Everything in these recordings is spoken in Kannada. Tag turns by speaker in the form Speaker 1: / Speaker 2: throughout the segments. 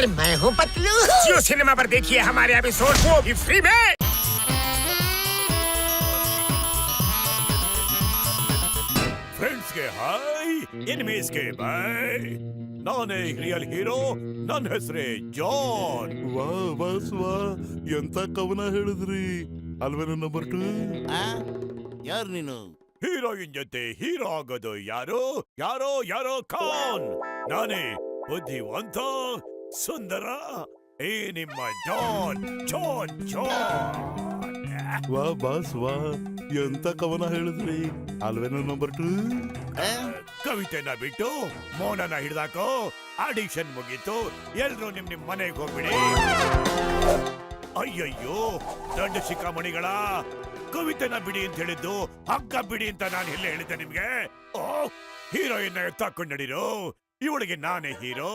Speaker 1: और मैं हूँ पतलू।
Speaker 2: जियो सिनेमा पर देखिए हमारे एपिसोड, वो भी फ्री में। ಫ್ರೆಂಡ್ಸ್ ಗೆ ಹಾಯ್, ಎನಿಮೀಸ್ ಗೆ ಬಾಯ್. ನಾನೇ ರಿಯಲ್ ಹೀರೋ, ನನ್ನ ಹೆಸರೇ ಜಾನ್.
Speaker 3: ವಾ ಬಾಸ್ ವಾ, ಎಂತ ಕವನ ಹೇಳಿದ್ರಿ ಅಲ್ವೇನು ನಂಬರ್ 2?
Speaker 4: ಯಾರು ನೀನು?
Speaker 2: ಹೀರೋಯಿನ್ ಜೊತೆ ಹೀರೋ ಆಗೋದು ಯಾರು? ಯಾರೋ ಯಾರೋ ಖಾನ್. ನಾನೇ ಬುದ್ಧಿವಂತ, ಸುಂದರ, ಈ ನಿಮ್ಮ ಜಾನ್ ಜಾನ್ ಜಾನ್.
Speaker 3: ವಾ ಬಾಸ್ ವಾ, ಎಂತ ಕವನ ಹೇಳಿದ್ರಿ ಅಲ್ವೇನು ನಂಬರ್ 2?
Speaker 2: ಕವಿತೆನ ಬಿಟ್ಟು ಮೌನನ ಹಿಡ್ದಾಕೋ. ಆಡಿಷನ್ ಮುಗೀತು, ಎಲ್ರು ನಿಮ್ ಮನೆಗೆ ಹೋಗ್ಬಿಡಿ. ಅಯ್ಯಯ್ಯೋ, ದೊಡ್ಡ ಶಿಖಾಮಣಿಗಳ, ಕವಿತೆನ ಬಿಡಿ ಅಂತ ಹೇಳಿದ್ದು ಹಗ್ಗ ಬಿಡಿ ಅಂತ ನಾನು ಎಲ್ಲ ಹೇಳಿದ್ದೆ ನಿಮ್ಗೆ. ಓ, ಹೀರೋಯಿನ್ ಎತ್ತಾಕೊಂಡು ನಡೀರು. ಇವಳಿಗೆ ನಾನೇ ಹೀರೋ,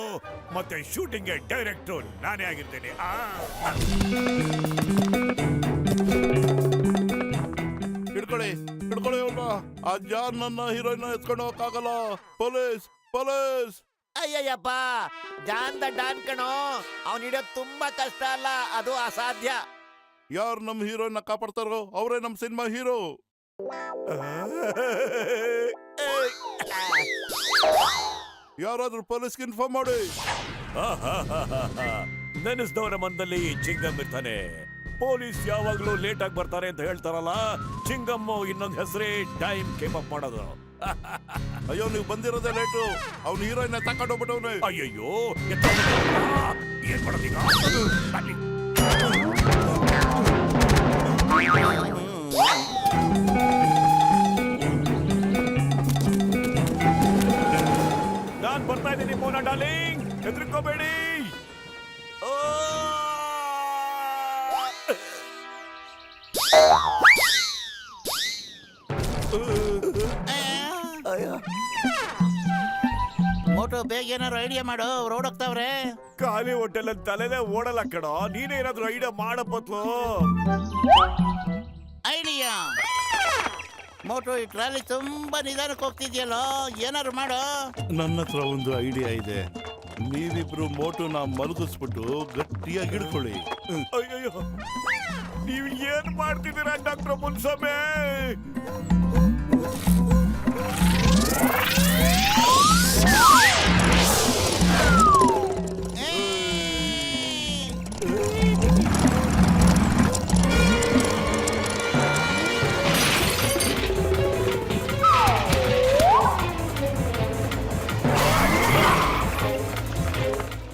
Speaker 2: ಮತ್ತೆ ಶೂಟಿಂಗ್ ಡೈರೆಕ್ಟರ್ ನಾನೇ ಆಗಿರ್ತೇನೆ.
Speaker 3: ಹಿಡ್ಕೊಳ್ಳಿ ಹಿಡ್ಕೊಳ್ಳಿ ಅವ್ರನ್ನ. ಆ ಜಾನ್ ನನ್ನ ಹೀರೋಯಿನ್ ಎತ್ಕೊಂಡು ಹೋಗಕ್ಕಾಗಲ್ಲ. Police police.
Speaker 4: ಅಯ್ಯಯ್ಯಪ್ಪ, ಜಾನ್ ದ ಡಾನ್ ಕಣೋ. ಅವ್ನು ಹಿಡಿಯೋದು ತುಂಬಾ ಕಷ್ಟ ಅಲ್ಲ, ಅದು ಅಸಾಧ್ಯ.
Speaker 3: ಯಾರು ನಮ್ ಹೀರೋಯಿನ್ ಕಾಪಾಡ್ತಾರೋ ಅವರೇ ನಮ್ ಸಿನಿಮಾ ಹೀರೋ. ಯಾರಾದ್ರೂ ಪೊಲೀಸ್ಗೆ ಇನ್ಫಾರ್ಮ್ ಮಾಡಿ.
Speaker 2: ನೆನೆಸ್ದವರ ಮನದಲ್ಲಿ ಚಿಂಗಮ್ ಇರ್ತಾನೆ. ಪೊಲೀಸ್ ಯಾವಾಗ್ಲೂ ಲೇಟ್ ಆಗಿ ಬರ್ತಾರೆ ಅಂತ ಹೇಳ್ತಾರಲ್ಲ, ಚಿಂಗಮ್ಮು ಇನ್ನೊಂದು ಹೆಸರೇ ಟೈಮ್ ಕೇಪ್ ಅಪ್ ಮಾಡೋದು.
Speaker 3: ಅಯ್ಯೋ, ನೀವು ಬಂದಿರೋದೇ ಲೇಟು. ಅವ್ನು ಹೀರೋಯಿನ್ ತಕೊಂಡೋಗ್ಬಿಟ್ಟವ್ನೆ.
Speaker 2: ಅಯ್ಯಯ್ಯೋ, ಏನ್ ಮಾಡೋದೀಗ? ಬನ್ನಿ. ನಾನ್ ಬರ್ತಾ ಇದ್ದೀನಿ ಮೋನಾ ಡಾರ್ಲಿಂಗ್, ಹೆದರ್ಕೋಬೇಡಿ.
Speaker 4: ಮೋಟು, ಬೇಗ ಏನಾರು ಐಡಿಯಾ ಮಾಡು, ರೋಡ್ ಹೋಗ್ತಾವ್ರೆ.
Speaker 2: ಖಾಲಿ ಹೋಟೆಲ್ ಅಂತ ತಲೆನೇ ಓಡಲ್ಲ ಕಣ. ನೀನೇನಾದ್ರೂ ಐಡಿಯಾ ಮಾಡಪ್ಪತ್ಲು.
Speaker 4: ಐಡಿಯಾ? ಮೋಟು, ಈ ಟ್ರಾಲಿ ತುಂಬಾ ನಿಧಾನಕ್ಕೆ ಹೋಗ್ತಿದ್ಯಲ್ಲೋ, ಏನಾರು ಮಾಡು.
Speaker 3: ನನ್ನ ಹತ್ರ ಒಂದು ಐಡಿಯಾ ಇದೆ. ನೀವಿಬ್ರು ಮೋಟುನ ಮಲಗಿಸ್ಬಿಟ್ಟು ಗಟ್ಟಿಯಾಗಿ ಹಿಡ್ಕೊಳ್ಳಿ.
Speaker 2: ಅಯ್ಯಯ್ಯೋ, ನೀವು ಏನ್ ಮಾಡ್ತಿದ್ದೀರಾ ಡಾಕ್ಟರ್ ಮುನ್ಸಮೆ?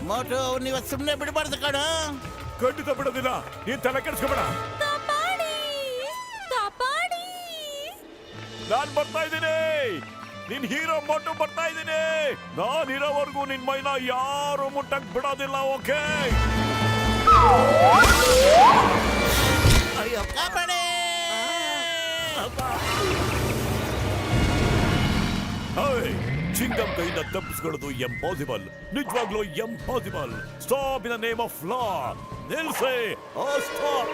Speaker 4: ಮೋಟು, ನೀವು ಸುಮ್ಮನೆ ಬಿಡಬಾರ್ದು ಕಣ.
Speaker 2: ಖಂಡಿತ ಬಿಡೋದಿಲ್ಲ, ನೀನ್ ತಲೆ ಕೆಡಿಸ್ಕೊಬೇಡ. ನಾನ್ ಬರ್ತಾ ಇದ್ದೀನಿ. ನಿನ್ ಹೀರೋ ಮೋಟು ಬರ್ತಾ ಇದ್ದೀನಿ. ನಾನ್ ಇರೋವರೆಗೂ ನಿನ್ ಮೈನ ಯಾರು ಮುಟ್ಟಕ್ ಬಿಡೋದಿಲ್ಲ. ಓಕೆ?
Speaker 4: ಅಯ್ಯೋ, ಕಾಪಾಡಿ.
Speaker 2: ಚಿಂಗಮ್ ಕೈಯಿಂದ ತಪ್ಪಿಸ್ಕೊಳ್ಳೋದು ಎಂಪಾಸಿಬಲ್, ನಿಜವಾಗ್ಲೂ impossible. Stop in the name of law. ನಿಲ್ಸೆ. ಸ್ಟಾಪ್.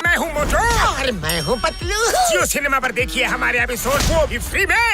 Speaker 1: मैं हूँ मोटू और मैं हूँ पतलू।
Speaker 2: जियो सिनेमा पर देखिए हमारे एपिसोड, वो भी फ्री में।